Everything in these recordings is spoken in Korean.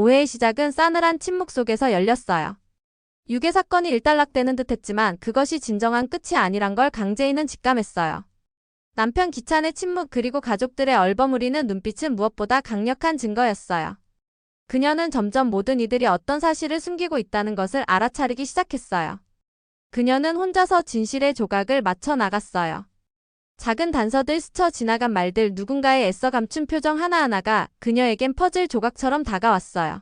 오해의 시작은 싸늘한 침묵 속에서 열렸어요. 유괴 사건이 일단락되는 듯했지만 그것이 진정한 끝이 아니란 걸 강재인은 직감했어요. 남편 기찬의 침묵 그리고 가족들의 얼버무리는 눈빛은 무엇보다 강력한 증거였어요. 그녀는 점점 모든 이들이 어떤 사실을 숨기고 있다는 것을 알아차리기 시작했어요. 그녀는 혼자서 진실의 조각을 맞춰 나갔어요. 작은 단서들, 스쳐 지나간 말들, 누군가의 애써 감춘 표정 하나하나가 그녀에겐 퍼즐 조각처럼 다가왔어요.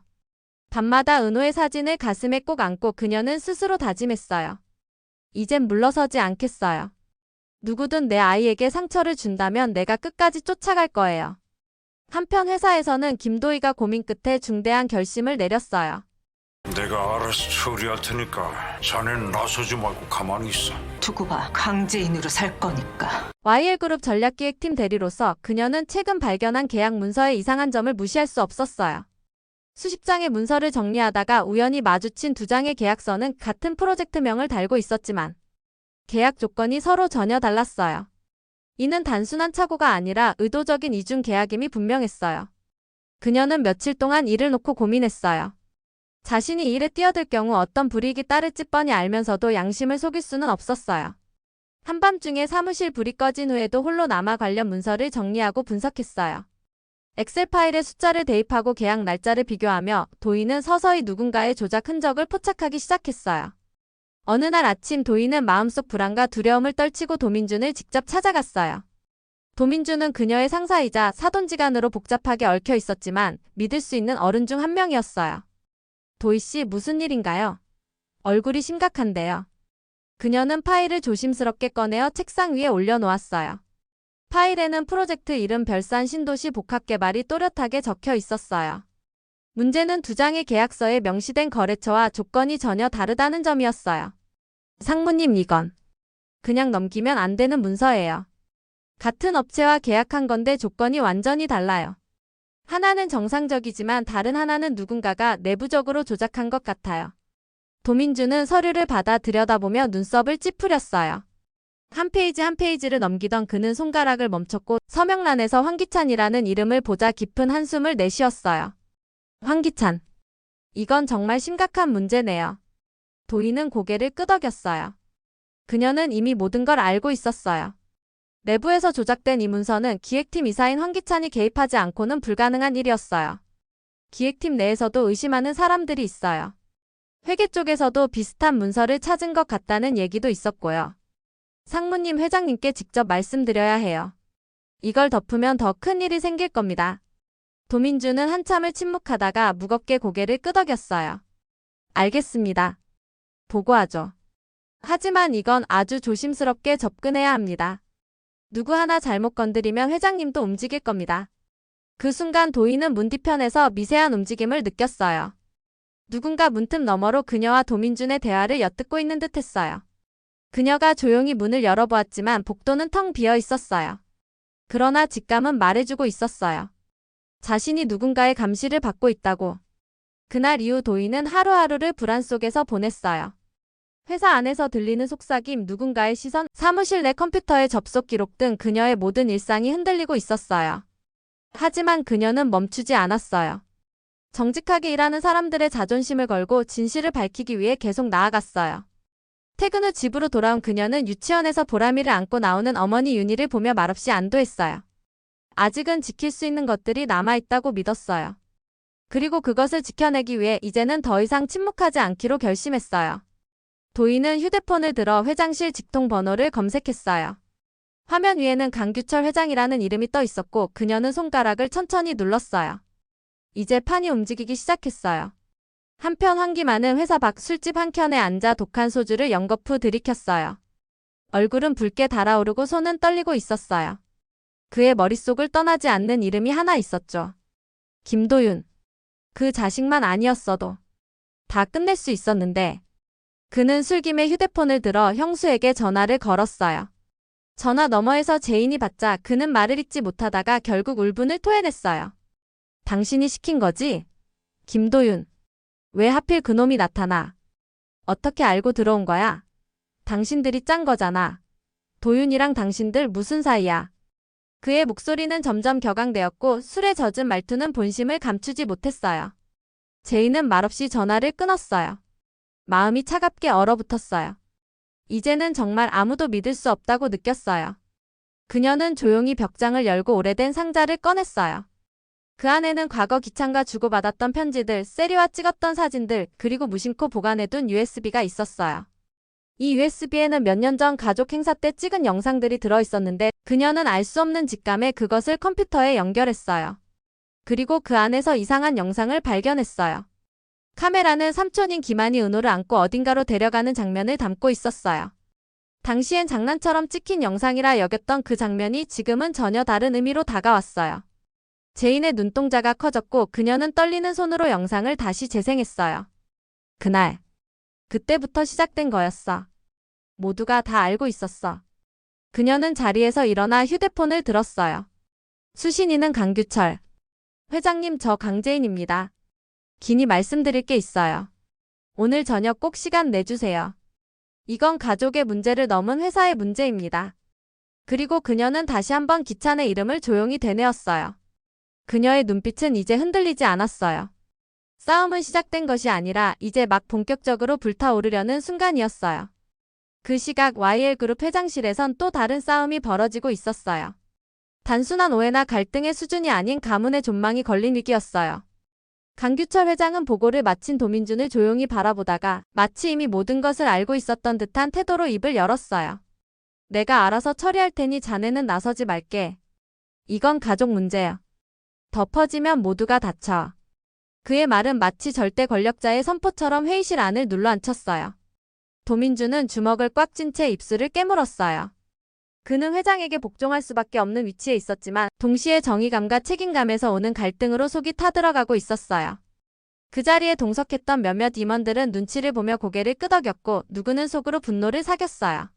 밤마다 은호의 사진을 가슴에 꼭 안고 그녀는 스스로 다짐했어요. 이젠 물러서지 않겠어요. 누구든 내 아이에게 상처를 준다면 내가 끝까지 쫓아갈 거예요. 한편 회사에서는 김도희가 고민 끝에 중대한 결심을 내렸어요. 내가 알아서 처리할 테니까 자네는 나서지 말고 가만히 있어. 두고 봐. 강제인으로 살 거니까. YL그룹 전략기획팀 대리로서 그녀는 최근 발견한 계약 문서의 이상한 점을 무시할 수 없었어요. 수십 장의 문서를 정리하다가 우연히 마주친 두 장의 계약서는 같은 프로젝트명을 달고 있었지만 계약 조건이 서로 전혀 달랐어요. 이는 단순한 착오가 아니라 의도적인 이중 계약임이 분명했어요. 그녀는 며칠 동안 일을 놓고 고민했어요. 자신이 이 일에 뛰어들 경우 어떤 불이익이 따를지 뻔히 알면서도 양심을 속일 수는 없었어요. 한밤중에 사무실 불이 꺼진 후에도 홀로 남아 관련 문서를 정리하고 분석했어요. 엑셀 파일에 숫자를 대입하고 계약 날짜를 비교하며 도희는 서서히 누군가의 조작 흔적을 포착하기 시작했어요. 어느 날 아침 도희는 마음속 불안과 두려움을 떨치고 도민준을 직접 찾아갔어요. 도민준은 그녀의 상사이자 사돈지간으로 복잡하게 얽혀 있었지만 믿을 수 있는 어른 중 한 명이었어요. 도희씨, 무슨 일인가요? 얼굴이 심각한데요. 그녀는 파일을 조심스럽게 꺼내어 책상 위에 올려놓았어요. 파일에는 프로젝트 이름 별산 신도시 복합개발이 또렷하게 적혀 있었어요. 문제는 두 장의 계약서에 명시된 거래처와 조건이 전혀 다르다는 점이었어요. 상무님, 이건 그냥 넘기면 안 되는 문서예요. 같은 업체와 계약한 건데 조건이 완전히 달라요. 하나는 정상적이지만 다른 하나는 누군가가 내부적으로 조작한 것 같아요. 도민주는 서류를 받아 들여다보며 눈썹을 찌푸렸어요. 한 페이지 한 페이지를 넘기던 그는 손가락을 멈췄고 서명란에서 황기찬이라는 이름을 보자 깊은 한숨을 내쉬었어요. 황기찬. 이건 정말 심각한 문제네요. 도희는 고개를 끄덕였어요. 그녀는 이미 모든 걸 알고 있었어요. 내부에서 조작된 이 문서는 기획팀 이사인 황기찬이 개입하지 않고는 불가능한 일이었어요. 기획팀 내에서도 의심하는 사람들이 있어요. 회계 쪽에서도 비슷한 문서를 찾은 것 같다는 얘기도 있었고요. 상무님, 회장님께 직접 말씀드려야 해요. 이걸 덮으면 더 큰 일이 생길 겁니다. 도민주는 한참을 침묵하다가 무겁게 고개를 끄덕였어요. 알겠습니다. 보고하죠. 하지만 이건 아주 조심스럽게 접근해야 합니다. 누구 하나 잘못 건드리면 회장님도 움직일 겁니다. 그 순간 도희는 문 뒤편에서 미세한 움직임을 느꼈어요. 누군가 문틈 너머로 그녀와 도민준의 대화를 엿듣고 있는 듯했어요. 그녀가 조용히 문을 열어보았지만 복도는 텅 비어 있었어요. 그러나 직감은 말해주고 있었어요. 자신이 누군가의 감시를 받고 있다고. 그날 이후 도희는 하루하루를 불안 속에서 보냈어요. 회사 안에서 들리는 속삭임, 누군가의 시선, 사무실 내 컴퓨터의 접속 기록 등 그녀의 모든 일상이 흔들리고 있었어요. 하지만 그녀는 멈추지 않았어요. 정직하게 일하는 사람들의 자존심을 걸고 진실을 밝히기 위해 계속 나아갔어요. 퇴근 후 집으로 돌아온 그녀는 유치원에서 보람이를 안고 나오는 어머니 윤희를 보며 말없이 안도했어요. 아직은 지킬 수 있는 것들이 남아있다고 믿었어요. 그리고 그것을 지켜내기 위해 이제는 더 이상 침묵하지 않기로 결심했어요. 도희는 휴대폰을 들어 회장실 직통 번호를 검색했어요. 화면 위에는 강규철 회장이라는 이름이 떠 있었고 그녀는 손가락을 천천히 눌렀어요. 이제 판이 움직이기 시작했어요. 한편 황기만은 회사 밖 술집 한켠에 앉아 독한 소주를 연거푸 들이켰어요. 얼굴은 붉게 달아오르고 손은 떨리고 있었어요. 그의 머릿속을 떠나지 않는 이름이 하나 있었죠. 김도윤. 그 자식만 아니었어도 다 끝낼 수 있었는데. 그는 술김에 휴대폰을 들어 형수에게 전화를 걸었어요. 전화 너머에서 제인이 받자 그는 말을 잇지 못하다가 결국 울분을 토해냈어요. 당신이 시킨 거지? 김도윤. 왜 하필 그놈이 나타나? 어떻게 알고 들어온 거야? 당신들이 짠 거잖아. 도윤이랑 당신들 무슨 사이야? 그의 목소리는 점점 격앙되었고 술에 젖은 말투는 본심을 감추지 못했어요. 제이는 말없이 전화를 끊었어요. 마음이 차갑게 얼어붙었어요. 이제는 정말 아무도 믿을 수 없다고 느꼈어요. 그녀는 조용히 벽장을 열고 오래된 상자를 꺼냈어요. 그 안에는 과거 기찬과 주고받았던 편지들, 세리와 찍었던 사진들, 그리고 무심코 보관해둔 USB가 있었어요. 이 USB에는 몇 년 전 가족 행사 때 찍은 영상들이 들어있었는데 그녀는 알 수 없는 직감에 그것을 컴퓨터에 연결했어요. 그리고 그 안에서 이상한 영상을 발견했어요. 카메라는 삼촌인 김한이 은호를 안고 어딘가로 데려가는 장면을 담고 있었어요. 당시엔 장난처럼 찍힌 영상이라 여겼던 그 장면이 지금은 전혀 다른 의미로 다가왔어요. 제인의 눈동자가 커졌고 그녀는 떨리는 손으로 영상을 다시 재생했어요. 그날, 그때부터 시작된 거였어. 모두가 다 알고 있었어. 그녀는 자리에서 일어나 휴대폰을 들었어요. 수신이는 강규철. 회장님, 저 강재인입니다. 긴히 말씀드릴 게 있어요. 오늘 저녁 꼭 시간 내주세요. 이건 가족의 문제를 넘은 회사의 문제입니다. 그리고 그녀는 다시 한번 기찬의 이름을 조용히 되뇌었어요. 그녀의 눈빛은 이제 흔들리지 않았어요. 싸움은 시작된 것이 아니라 이제 막 본격적으로 불타오르려는 순간이었어요. 그 시각 YL그룹 회장실에선 또 다른 싸움이 벌어지고 있었어요. 단순한 오해나 갈등의 수준이 아닌 가문의 존망이 걸린 위기였어요. 강규철 회장은 보고를 마친 도민준을 조용히 바라보다가 마치 이미 모든 것을 알고 있었던 듯한 태도로 입을 열었어요. 내가 알아서 처리할 테니 자네는 나서지 말게. 이건 가족 문제야. 덮어지면 모두가 다쳐. 그의 말은 마치 절대 권력자의 선포처럼 회의실 안을 눌러앉혔어요. 도민준은 주먹을 꽉 쥔 채 입술을 깨물었어요. 그는 회장에게 복종할 수밖에 없는 위치에 있었지만 동시에 정의감과 책임감에서 오는 갈등으로 속이 타들어가고 있었어요. 그 자리에 동석했던 몇몇 임원들은 눈치를 보며 고개를 끄덕였고 누구는 속으로 분노를 사겼어요.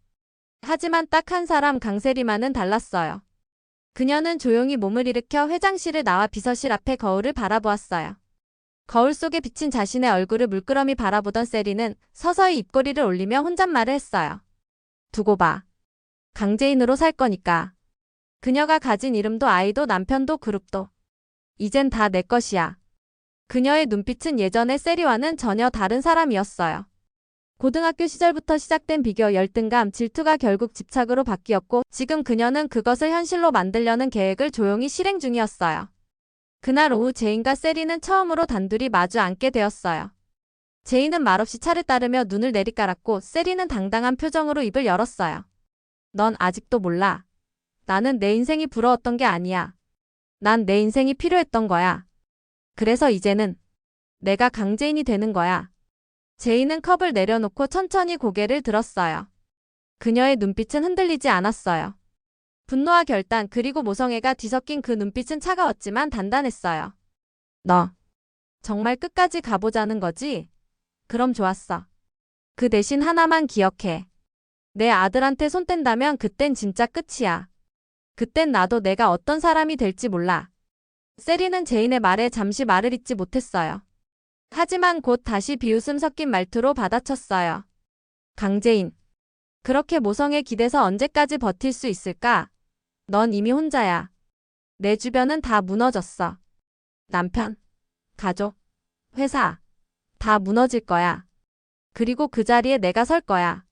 하지만 딱 한 사람 강세리만은 달랐어요. 그녀는 조용히 몸을 일으켜 회장실을 나와 비서실 앞에 거울을 바라보았어요. 거울 속에 비친 자신의 얼굴을 물끄러미 바라보던 세리는 서서히 입꼬리를 올리며 혼잣말을 했어요. 두고 봐. 강재인으로 살 거니까. 그녀가 가진 이름도 아이도 남편도 그룹도. 이젠 다 내 것이야. 그녀의 눈빛은 예전의 세리와는 전혀 다른 사람이었어요. 고등학교 시절부터 시작된 비교, 열등감, 질투가 결국 집착으로 바뀌었고 지금 그녀는 그것을 현실로 만들려는 계획을 조용히 실행 중이었어요. 그날 오후 제인과 세리는 처음으로 단둘이 마주 앉게 되었어요. 제인은 말없이 차를 따르며 눈을 내리깔았고 세리는 당당한 표정으로 입을 열었어요. 넌 아직도 몰라. 나는 내 인생이 부러웠던 게 아니야. 난 내 인생이 필요했던 거야. 그래서 이제는 내가 강재인이 되는 거야. 제인은 컵을 내려놓고 천천히 고개를 들었어요. 그녀의 눈빛은 흔들리지 않았어요. 분노와 결단 그리고 모성애가 뒤섞인 그 눈빛은 차가웠지만 단단했어요. 너 정말 끝까지 가보자는 거지? 그럼 좋았어. 그 대신 하나만 기억해. 내 아들한테 손 뗀다면 그땐 진짜 끝이야. 그땐 나도 내가 어떤 사람이 될지 몰라. 세리는 제인의 말에 잠시 말을 잇지 못했어요. 하지만 곧 다시 비웃음 섞인 말투로 받아쳤어요. 강재인. 그렇게 모성에 기대서 언제까지 버틸 수 있을까? 넌 이미 혼자야. 내 주변은 다 무너졌어. 남편, 가족, 회사. 다 무너질 거야. 그리고 그 자리에 내가 설 거야.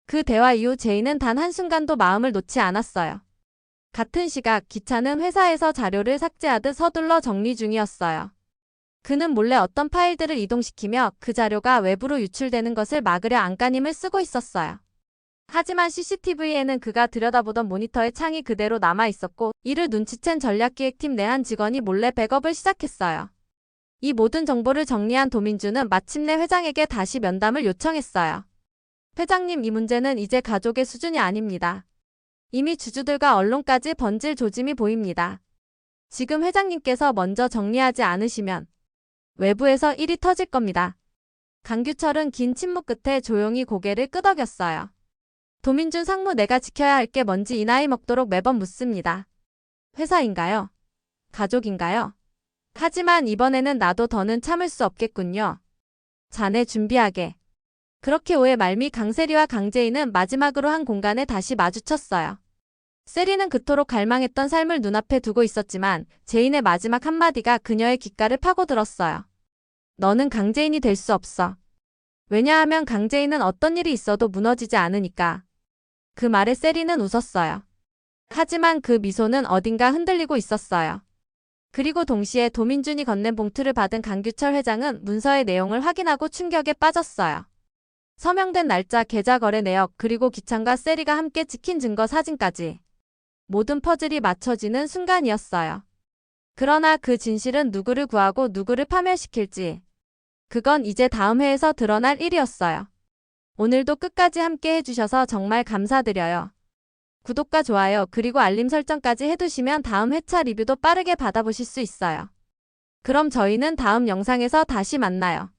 그 대화 이후 제인은 단 한순간도 마음을 놓지 않았어요. 같은 시각 기찬은 회사에서 자료를 삭제하듯 서둘러 정리 중이었어요. 그는 몰래 어떤 파일들을 이동시키며 그 자료가 외부로 유출되는 것을 막으려 안간힘을 쓰고 있었어요. 하지만 CCTV에는 그가 들여다보던 모니터의 창이 그대로 남아 있었고 이를 눈치챈 전략기획팀 내 한 직원이 몰래 백업을 시작했어요. 이 모든 정보를 정리한 도민주는 마침내 회장에게 다시 면담을 요청했어요. 회장님, 이 문제는 이제 가족의 수준이 아닙니다. 이미 주주들과 언론까지 번질 조짐이 보입니다. 지금 회장님께서 먼저 정리하지 않으시면 외부에서 일이 터질 겁니다. 강규철은 긴 침묵 끝에 조용히 고개를 끄덕였어요. 도민준 상무, 내가 지켜야 할 게 뭔지 이 나이 먹도록 매번 묻습니다. 회사인가요? 가족인가요? 하지만 이번에는 나도 더는 참을 수 없겠군요. 자네 준비하게. 그렇게 오해 말미 강세리와 강재인은 마지막으로 한 공간에 다시 마주쳤어요. 세리는 그토록 갈망했던 삶을 눈앞에 두고 있었지만 제인의 마지막 한마디가 그녀의 귓가를 파고들었어요. 너는 강제인이 될 수 없어. 왜냐하면 강제인은 어떤 일이 있어도 무너지지 않으니까. 그 말에 세리는 웃었어요. 하지만 그 미소는 어딘가 흔들리고 있었어요. 그리고 동시에 도민준이 건넨 봉투를 받은 강규철 회장은 문서의 내용을 확인하고 충격에 빠졌어요. 서명된 날짜, 계좌 거래 내역, 그리고 기창과 세리가 함께 찍힌 증거 사진까지. 모든 퍼즐이 맞춰지는 순간이었어요. 그러나 그 진실은 누구를 구하고 누구를 파멸시킬지. 그건 이제 다음 회에서 드러날 일이었어요. 오늘도 끝까지 함께 해주셔서 정말 감사드려요. 구독과 좋아요 그리고 알림 설정까지 해두시면 다음 회차 리뷰도 빠르게 받아보실 수 있어요. 그럼 저희는 다음 영상에서 다시 만나요.